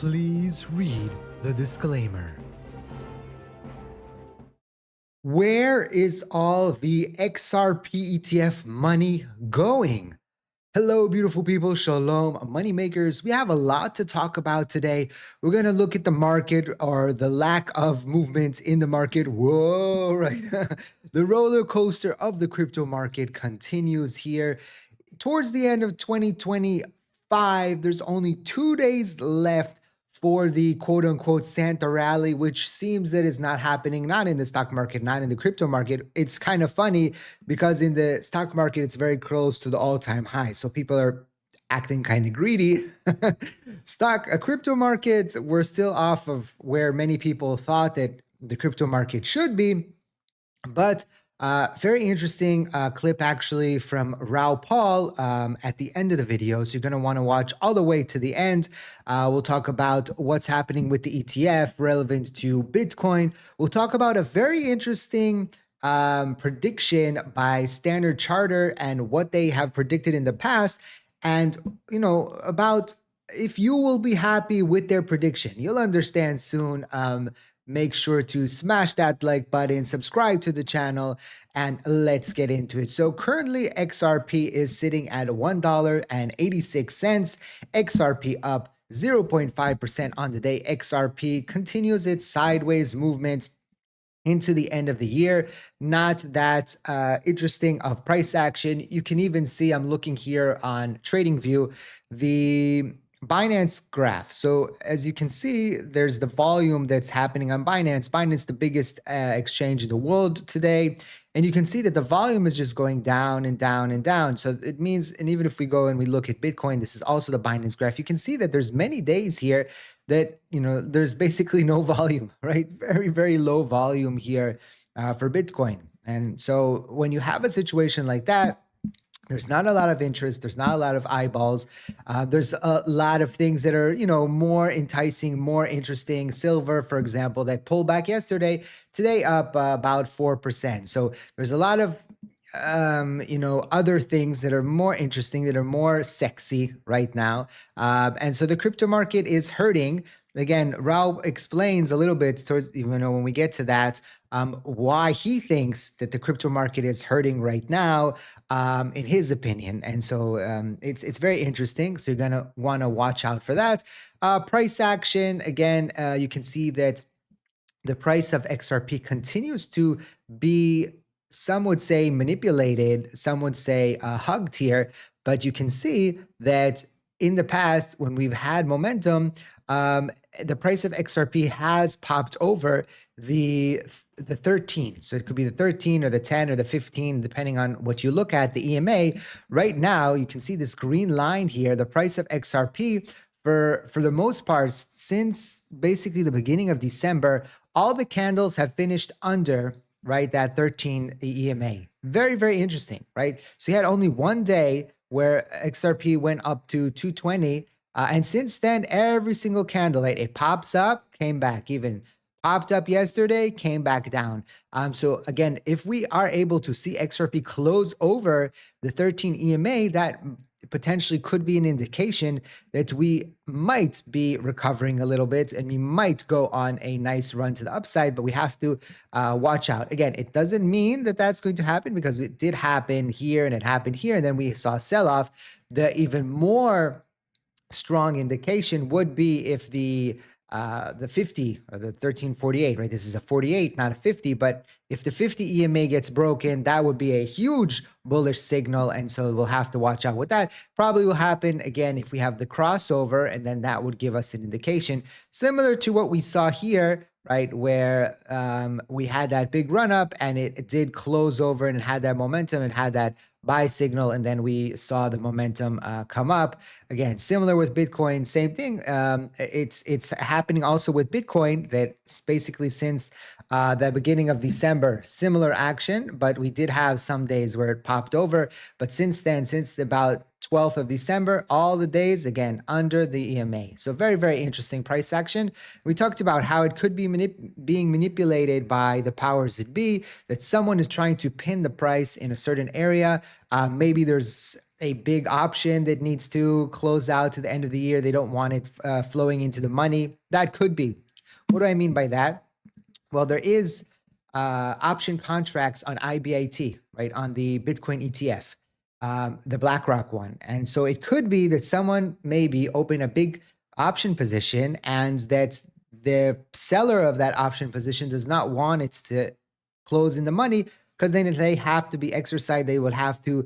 Please read the disclaimer. Where is all the XRP ETF money going? Hello, beautiful people. Shalom, money makers. We have a lot to talk about today. We're going to look at the market or the lack of movement in the market. Whoa, right? The roller coaster of the crypto market continues here. Towards the end of 2025, there's only 2 days left for the quote unquote Santa rally, which seems that is not happening, not in the stock market, not in the crypto market. It's kind of funny because in the stock market, it's very close to the all time high. So people are acting kind of greedy. Crypto markets, we're still off of where many people thought that the crypto market should be. But very interesting clip actually from Rao Paul at the end of the video. So you're going to want to watch all the way to the end. We'll talk about what's happening with the ETF relevant to Bitcoin. We'll talk about a very interesting prediction by Standard Charter and what they have predicted in the past. And, about if you will be happy with their prediction. You'll understand soon. Make sure to smash that like button, subscribe to the channel, and let's get into it. So currently XRP is sitting at $1.86. XRP up 0.5% on the day. XRP continues its sideways movement into the end of the year. Not that interesting of price action. You can even see, I'm looking here on TradingView, the Binance graph. So as you can see, there's the volume that's happening on Binance. Binance, the biggest exchange in the world today. And you can see that the volume is just going down and down and down. So it means, and even if we go and we look at Bitcoin, this is also the Binance graph. You can see that there's many days here that, there's basically no volume, right? Very, very low volume here for Bitcoin. And so when you have a situation like that, there's not a lot of interest. There's not a lot of eyeballs. There's a lot of things that are, more enticing, more interesting. Silver, for example, that pulled back yesterday, today up about 4%. So there's a lot of, other things that are more interesting, that are more sexy right now. And so the crypto market is hurting. Again, Rao explains a little bit towards, when we get to that, why he thinks that the crypto market is hurting right now, in his opinion. And so it's very interesting. So you're going to want to watch out for that. Price action, again, you can see that the price of XRP continues to be, some would say, manipulated, some would say hugged here. But you can see that in the past, when we've had momentum, the price of XRP has popped over the 13. So it could be the 13 or the 10 or the 15, depending on what you look at, the EMA. Right now, you can see this green line here, the price of XRP for the most part, since basically the beginning of December, all the candles have finished under, right, that 13 EMA. Very, very interesting, right? So you had only one day where XRP went up to 220. And since then, every single candle, right, it pops up, came back, even popped up yesterday, came back down. So again, if we are able to see XRP close over the 13 EMA, that potentially could be an indication that we might be recovering a little bit and we might go on a nice run to the upside, but we have to watch out. Again, it doesn't mean that that's going to happen, because it did happen here and it happened here, and then we saw a sell-off. The even more strong indication would be if the 50 or the 1348, right? This is a 48, not a 50, but if the 50 EMA gets broken, that would be a huge bullish signal. And so we'll have to watch out with that. Probably will happen again if we have the crossover, and then that would give us an indication similar to what we saw here, right? Where we had that big run up and it did close over and it had that momentum and had that buy signal, and then we saw the momentum come up. Again, similar with Bitcoin, same thing. It's happening also with Bitcoin, that basically since the beginning of December, similar action, but we did have some days where it popped over. But since then, since about 12th of December, all the days, again, under the EMA. So very, very interesting price action. We talked about how it could be being manipulated by the powers that be, that someone is trying to pin the price in a certain area. Maybe there's a big option that needs to close out to the end of the year. They don't want it flowing into the money. That could be. What do I mean by that? Well, there is option contracts on IBIT, right, on the Bitcoin ETF, the BlackRock one. And so it could be that someone maybe open a big option position and that the seller of that option position does not want it to close in the money because then they have to be exercised. They will have to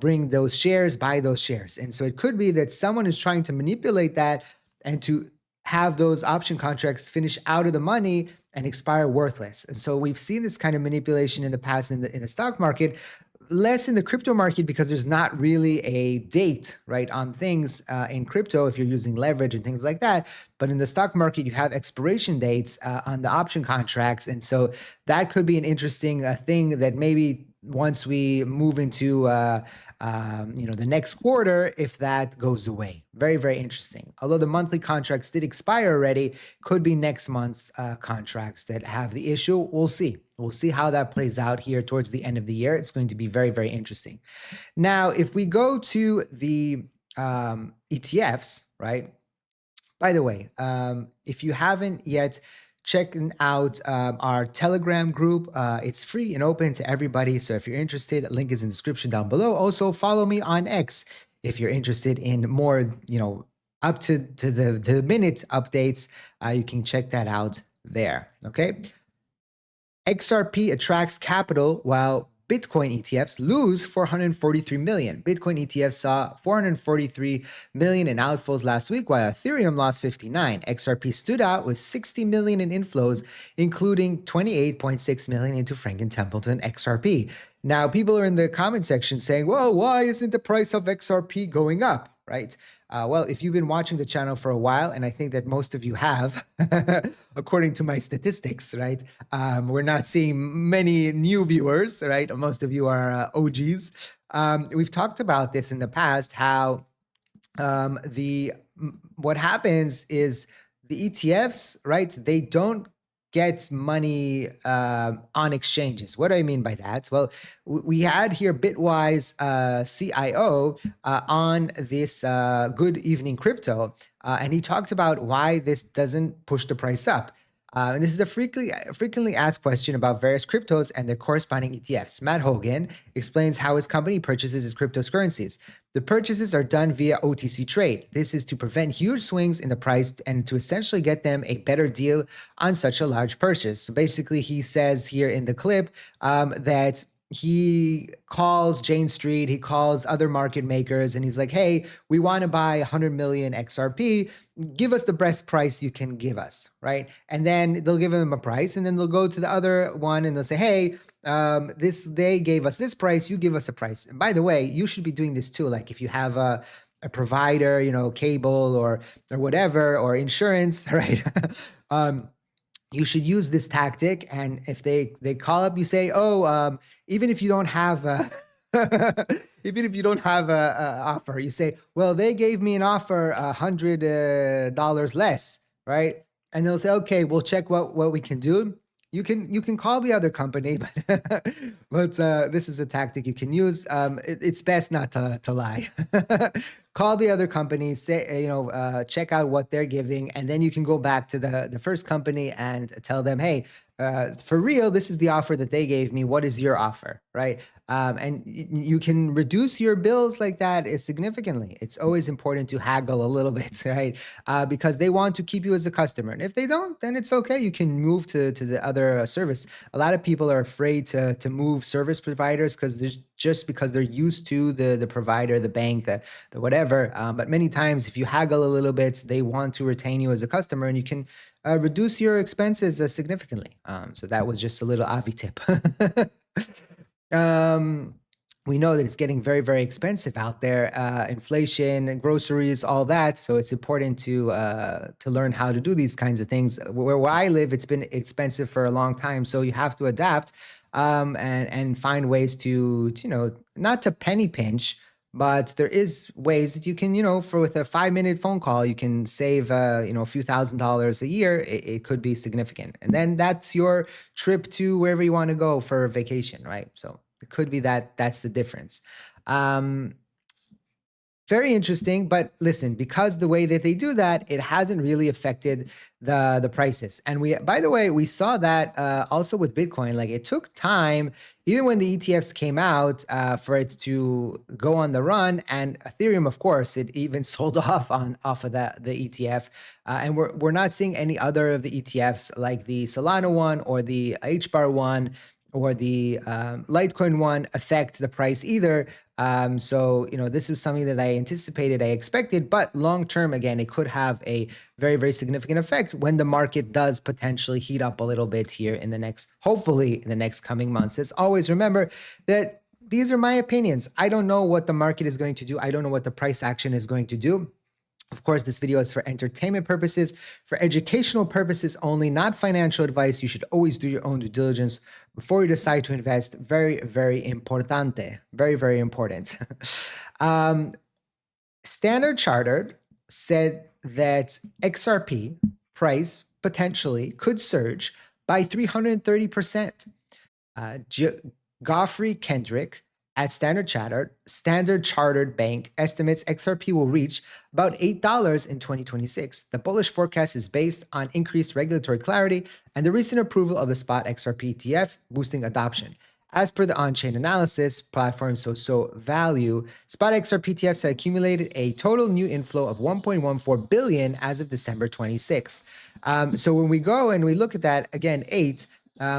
bring those shares, buy those shares. And so it could be that someone is trying to manipulate that and to have those option contracts finish out of the money and expire worthless. And so we've seen this kind of manipulation in the past in the stock market, less in the crypto market because there's not really a date, right, on things in crypto if you're using leverage and things like that. But in the stock market, you have expiration dates on the option contracts. And so that could be an interesting thing that maybe once we move into the next quarter, if that goes away. Very, very interesting. Although the monthly contracts did expire already, could be next month's contracts that have the issue. We'll see. We'll see how that plays out here towards the end of the year. It's going to be very, very interesting. Now, if we go to the ETFs, right? By the way, if you haven't yet checking out our Telegram group, it's free and open to everybody. So if you're interested, link is in the description down below. Also, follow me on X if you're interested in more, up to the minute updates. You can check that out there. Okay. XRP attracts capital while Bitcoin ETFs lose 443 million. Bitcoin ETFs saw 443 million in outflows last week, while Ethereum lost 59. XRP stood out with 60 million in inflows, including 28.6 million into Franklin Templeton XRP. Now, people are in the comment section saying, well, why isn't the price of XRP going up, right? Well, if you've been watching the channel for a while, and I think that most of you have, according to my statistics, right? We're not seeing many new viewers, right? Most of you are OGs. We've talked about this in the past, how what happens is the ETFs, right? They don't get money on exchanges. What do I mean by that? Well, we had here Bitwise CIO on this Good Evening Crypto, and he talked about why this doesn't push the price up. And this is a frequently asked question about various cryptos and their corresponding ETFs. Matt Hogan explains how his company purchases his cryptocurrencies. The purchases are done via OTC trade. This is to prevent huge swings in the price and to essentially get them a better deal on such a large purchase. So basically, he says here in the clip that he calls Jane Street, he calls other market makers, and he's like, hey, we want to buy 100 million XRP. Give us the best price you can give us, right? And then they'll give him a price, and then they'll go to the other one and they'll say, hey, they gave us this price, you give us a price. And by the way, you should be doing this too. Like if you have a provider, cable or whatever, or insurance, right? You should use this tactic. And if they call up, you say, oh, even if you don't have even if you don't have a offer, you say, well, they gave me an offer $100 less, right? And they'll say, okay, we'll check what we can do. You can call the other company, but this is a tactic you can use. It's best not to lie. Call the other company, say, check out what they're giving, and then you can go back to the first company and tell them, hey, for real, this is the offer that they gave me. What is your offer, right? And you can reduce your bills like that significantly. It's always important to haggle a little bit, right? Because they want to keep you as a customer. And if they don't, then it's okay. You can move to the other service. A lot of people are afraid to move service providers because they're used to the provider, the bank, the whatever. But many times, if you haggle a little bit, they want to retain you as a customer, and you can reduce your expenses significantly. So that was just a little Avi tip. We know that it's getting very, very expensive out there. Inflation, groceries, all that. So it's important to learn how to do these kinds of things. Where I live, it's been expensive for a long time. So you have to adapt and find ways to not to penny pinch, but there is ways that you can, with a 5-minute phone call, you can save, a few $1,000s a year. It could be significant. And then that's your trip to wherever you want to go for vacation, right? So it could be that's the difference. Very interesting, but listen, because the way that they do that, it hasn't really affected the prices. And we, by the way, we saw that also with Bitcoin. Like it took time, even when the ETFs came out, for it to go on the run. And Ethereum, of course, it even sold off of the ETF. And we're not seeing any other of the ETFs like the Solana one or the HBAR one or the Litecoin one affect the price either. So, this is something that I anticipated, I expected, but long term, again, it could have a very, very significant effect when the market does potentially heat up a little bit here in the next, hopefully, in the next coming months. As always, remember that these are my opinions. I don't know what the market is going to do. I don't know what the price action is going to do. Of course, this video is for entertainment purposes, for educational purposes only, not financial advice. You should always do your own due diligence before you decide to invest. Very, very importante. Very, very important. Standard Chartered said that XRP price potentially could surge by 330%. Godfrey Kendrick at Standard Chartered Bank estimates XRP will reach about $8 in 2026. The bullish forecast is based on increased regulatory clarity and the recent approval of the spot XRP ETF, boosting adoption. As per the on-chain analysis platform So Value, spot XRP ETFs have accumulated a total new inflow of 1.14 billion as of December 26th. So when we go and we look at that, again, 8,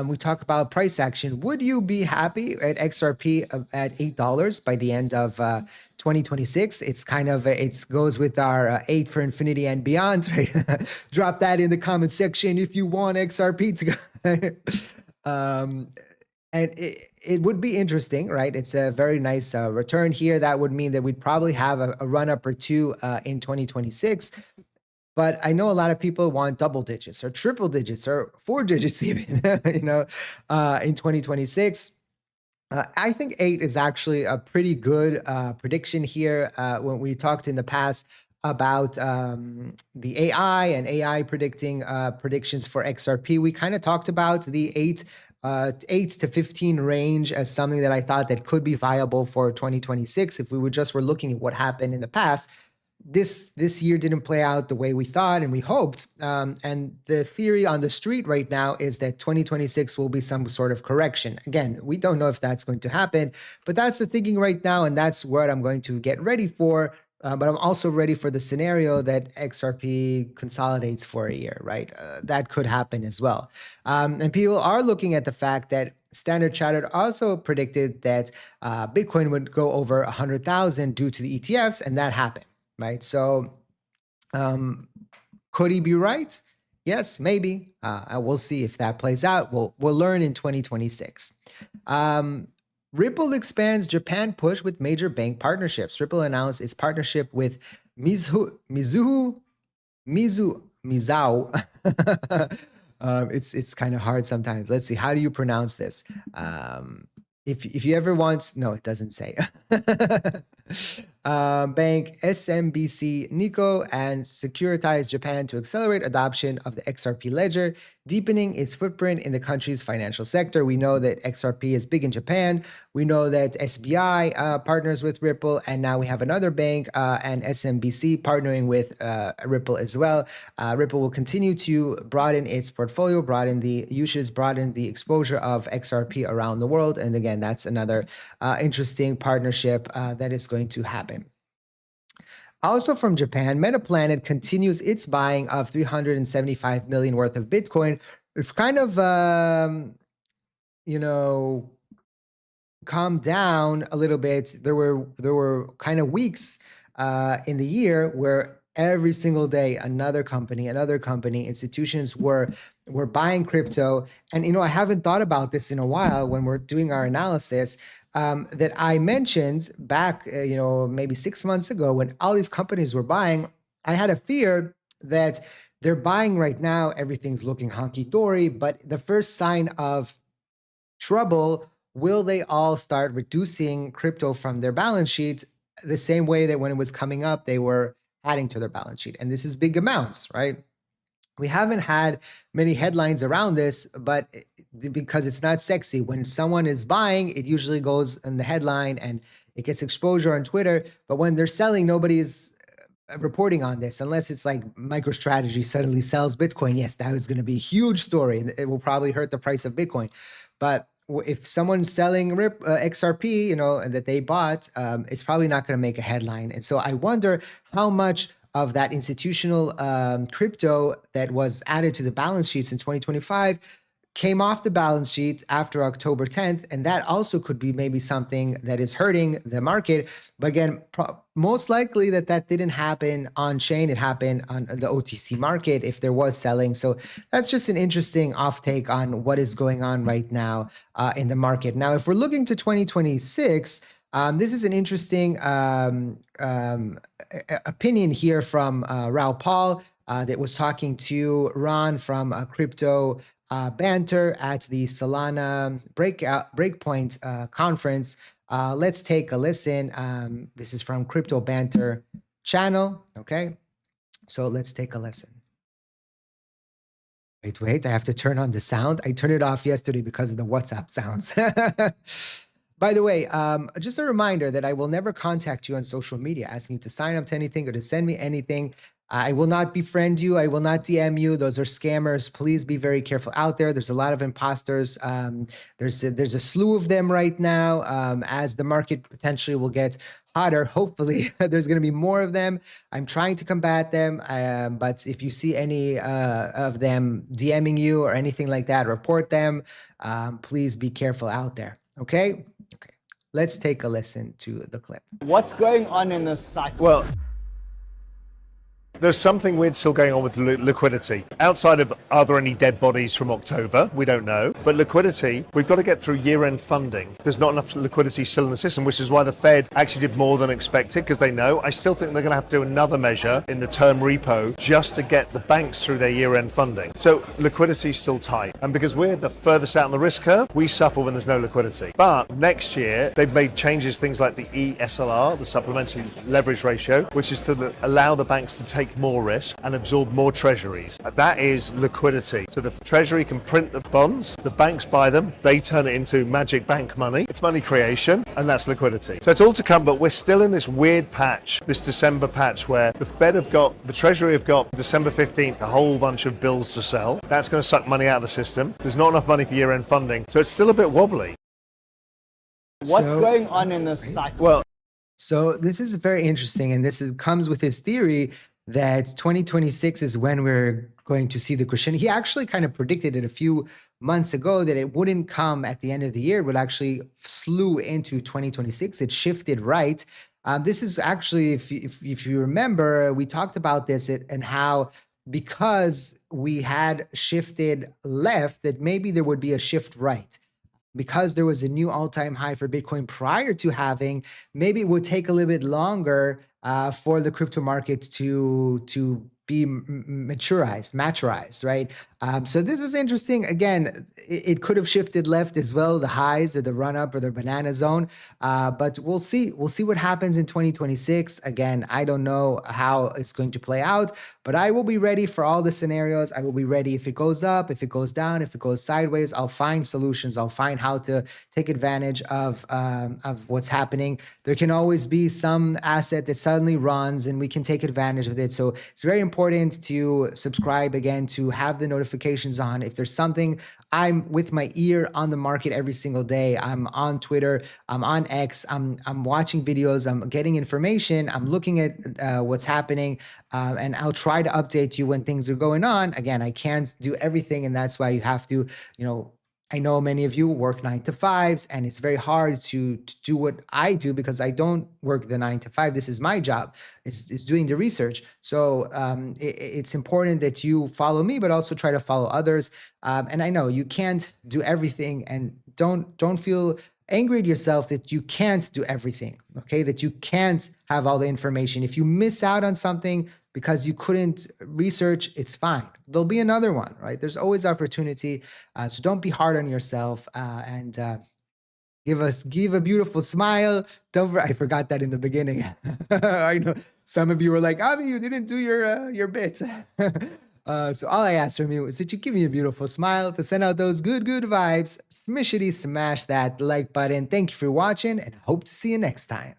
we talk about price action. Would you be happy at XRP at $8 by the end of 2026? It's kind of, it goes with our 8 for infinity and beyond, right? Drop that in the comment section if you want XRP to go. And it would be interesting, right? It's a very nice return here. That would mean that we'd probably have a run up or two in 2026. But I know a lot of people want double digits or triple digits or 4 digits even, in 2026. I think 8 is actually a pretty good prediction here. When we talked in the past about the AI and AI predicting predictions for XRP, we kind of talked about the 8 to 15 range as something that I thought that could be viable for 2026 if we were looking at what happened in the past. This year didn't play out the way we thought and we hoped. And the theory on the street right now is that 2026 will be some sort of correction. Again, we don't know if that's going to happen, but that's the thinking right now, and that's what I'm going to get ready for. But I'm also ready for the scenario that XRP consolidates for a year, right? That could happen as well. And people are looking at the fact that Standard Chartered also predicted that Bitcoin would go over 100,000 due to the ETFs, and that happened. Right. So could he be right? Yes, maybe. We'll see if that plays out. We'll learn in 2026. Ripple expands Japan push with major bank partnerships. Ripple announced its partnership with Mizao. It's kind of hard sometimes. Let's see. How do you pronounce this? If you ever want, no, it doesn't say. Bank SMBC Nikko and Securitize Japan to accelerate adoption of the XRP ledger, deepening its footprint in the country's financial sector. We know that XRP is big in Japan. We know that SBI partners with Ripple, and now we have another bank and SMBC partnering with Ripple as well. Ripple will continue to broaden its portfolio, broaden the usage, broaden the exposure of XRP around the world. And again, that's another interesting partnership that is going to happen. Also from Japan, Metaplanet continues its buying of 375 million worth of Bitcoin. It's kind of, calmed down a little bit. There were kind of weeks in the year where every single day another company, institutions were buying crypto. And I haven't thought about this in a while when we're doing our analysis. That I mentioned back, maybe 6 months ago when all these companies were buying, I had a fear that they're buying right now, everything's looking honky-dory, but the first sign of trouble, will they all start reducing crypto from their balance sheets the same way that when it was coming up, they were adding to their balance sheet? And this is big amounts, right? We haven't had many headlines around this, but because it's not sexy, when someone is buying, it usually goes in the headline and it gets exposure on Twitter, but when they're selling, nobody is reporting on this unless it's like MicroStrategy suddenly sells Bitcoin. Yes, that is going to be a huge story and it will probably hurt the price of Bitcoin. But if someone's selling XRP, and that they bought, it's probably not going to make a headline. And so I wonder how much of that institutional crypto that was added to the balance sheets in 2025 came off the balance sheet after October 10th. And that also could be maybe something that is hurting the market. But again, most likely that didn't happen on chain. It happened on the OTC market if there was selling. So that's just an interesting off take on what is going on right now in the market. Now, if we're looking to 2026, this is an interesting opinion here from Raoul Paul that was talking to Ron from Crypto Banter at the Solana Breakpoint conference. Let's take a listen. This is from Crypto Banter channel. Okay, so let's take a listen. Wait, I have to turn on the sound. I turned it off yesterday because of the WhatsApp sounds. By the way, just a reminder that I will never contact you on social media asking you to sign up to anything or to send me anything. I will not befriend you. I will not DM you. Those are scammers. Please be very careful out there. There's a lot of imposters. There's a slew of them right now. As the market potentially will get hotter, hopefully there's going to be more of them. I'm trying to combat them. But if you see any of them DMing you or anything like that, report them. Please be careful out there. Okay. Let's take a listen to the clip. What's going on in this cycle? Well, there's something weird still going on with liquidity. Outside of, are there any dead bodies from October? We don't know. But liquidity, we've got to get through year-end funding. There's not enough liquidity still in the system, which is why the Fed actually did more than expected, because they know. I still think they're going to have to do another measure in the term repo just to get the banks through their year-end funding. So liquidity is still tight. And because we're the furthest out on the risk curve, we suffer when there's no liquidity. But next year, they've made changes, things like the ESLR, the supplementary leverage ratio, which is to allow the banks to take more risk and absorb more treasuries. That is liquidity. So the treasury can print the bonds, the banks buy them, they turn it into magic bank money. It's money creation, and that's liquidity. So it's all to come, but we're still in this weird patch, this December patch, where the Fed the treasury have got December 15th, a whole bunch of bills to sell. That's going to suck money out of the system. There's not enough money for year-end funding. So it's still a bit wobbly. What's going on in this cycle? Well, so this is very interesting, and comes with his theory that 2026 is when we're going to see the crescendo. He actually kind of predicted it a few months ago that it wouldn't come at the end of the year, it would actually slew into 2026. It shifted right. This is actually, if you remember, we talked about this and how because we had shifted left, that maybe there would be a shift right. Because there was a new all-time high for Bitcoin prior to halving, maybe it would take a little bit longer for the crypto market to be maturized, right? So this is interesting. Again, it could have shifted left as well, the highs or the run up or the banana zone. But we'll see. We'll see what happens in 2026. Again, I don't know how it's going to play out, but I will be ready for all the scenarios. I will be ready if it goes up, if it goes down, if it goes sideways. I'll find solutions. I'll find how to take advantage of what's happening. There can always be some asset that suddenly runs and we can take advantage of it. So it's very important to subscribe again, to have the notifications on. If there's something, I'm with my ear on the market every single day. I'm on Twitter, I'm on X, I'm watching videos, I'm getting information, I'm looking at what's happening, and I'll try to update you when things are going on. Again, I can't do everything, and that's why you have to, I know many of you work 9 to 5s, and it's very hard to do what I do because I don't work the 9 to 5. This is my job. It's doing the research. So it's important that you follow me, but also try to follow others. And I know you can't do everything, and don't feel angry at yourself that you can't do everything, okay? That you can't have all the information. If you miss out on something because you couldn't research, it's fine. There'll be another one, right? There's always opportunity. So don't be hard on yourself, and give a beautiful smile. I forgot that in the beginning. I know some of you were like, Avi, you didn't do your bit. So all I ask from you is that you give me a beautiful smile to send out those good vibes. Smishity smash that like button. Thank you for watching and hope to see you next time.